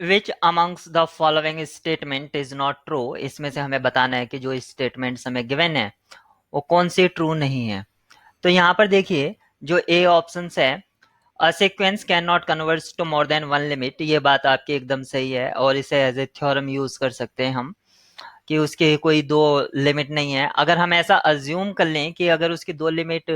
Which amongst the following statement is not true, इसमें से हमें बताना है कि जो स्टेटमेंट्स हमें गिवन है वो कौन सी ट्रू नहीं है। तो यहाँ पर देखिए जो ए ऑप्शन है, a sequence can not converge to more than one limit, ये बात आपकी एकदम सही है और इसे एज ए थ्योरम यूज कर सकते हैं हम कि उसके कोई दो लिमिट नहीं है। अगर हम ऐसा अज्यूम कर लें कि अगर उसकी दो लिमिट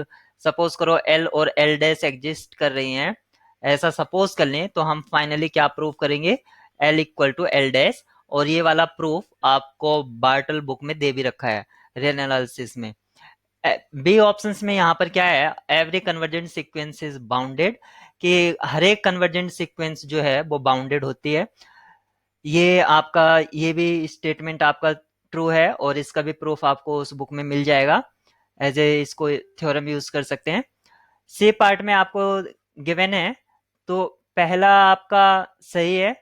सपोज करो एल और एल डैश एग्जिस्ट कर रही हैं, ऐसा सपोज कर लें, तो हम फाइनली क्या प्रूव करेंगे, L equal to L dash. और ये वाला प्रूफ आपको बार्टल बुक में दे भी रखा है रियल एनालिसिस में। बी ऑप्शंस में यहाँ पर क्या है, every convergent sequence is bounded, कि हर एक कन्वर्जेंट सीक्वेंस जो है वो बाउंडेड होती है। ये आपका ये भी स्टेटमेंट आपका ट्रू है और इसका भी प्रूफ आपको उस बुक में मिल जाएगा, एज ए इसको थ्योरम यूज कर सकते हैं। सी पार्ट में आपको गिवन है, तो पहला आपका सही है,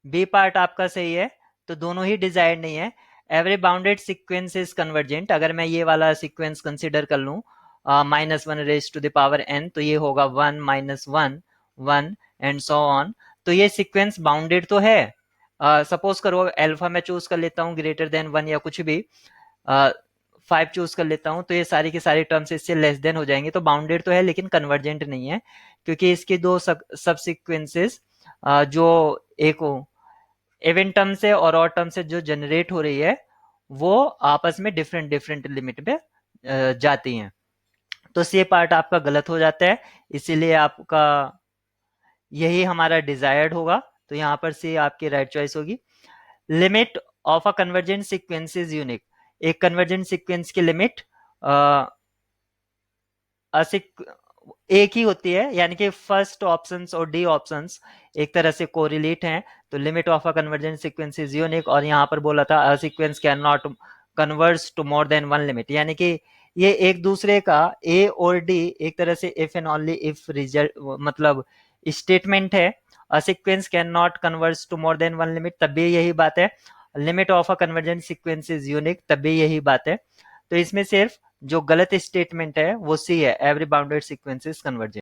बी पार्ट आपका सही है, तो दोनों ही डिजायर्ड नहीं है। Every bounded sequence is convergent, अगर मैं ये वाला सीक्वेंस कंसिडर कर लूं, -1 raise to the power n, तो ये होगा 1 -1 1 एंड सो ऑन। तो ये सीक्वेंस बाउंडेड तो है। सपोज करो अल्फा मैं चूज कर लेता हूँ ग्रेटर देन 1 या कुछ भी, 5 चूज कर लेता हूँ, तो ये सारी की सारी टर्म्स इससे लेस देन हो जाएंगे, तो बाउंडेड तो है लेकिन कन्वर्जेंट नहीं है, क्योंकि इसकी दो सब सीक्वेंसेस जो एक इवन टर्म से और टर्म से जो जनरेट हो रही है वो आपस में डिफरेंट डिफरेंट लिमिट पे जाती हैं। तो सी पार्ट आपका गलत हो जाता है, इसीलिए आपका यही हमारा डिजायर्ड होगा, तो यहाँ पर सी आपकी राइट चॉइस होगी। Limit of a convergent sequence is unique, एक कन्वर्जेंट सीक्वेंस की लिमिट एक ही होती है, यानी कि फर्स्ट ऑप्शंस और डी ऑप्शंस एक तरह से कोरिलेट हैं। तो limit of a convergent sequence is unique, और यहाँ पर बोला था a sequence can not converge to more than one limit, यानी कि ये एक दूसरे का ए और डी एक तरह से if and only if result मतलब स्टेटमेंट है। A sequence can not converge to more than one limit, तब भी यही बात है। Limit of a convergent sequence is unique, तब भी यही बात है। तो इसमें सिर्फ जो गलत स्टेटमेंट है वो सी है, every bounded sequence is convergent.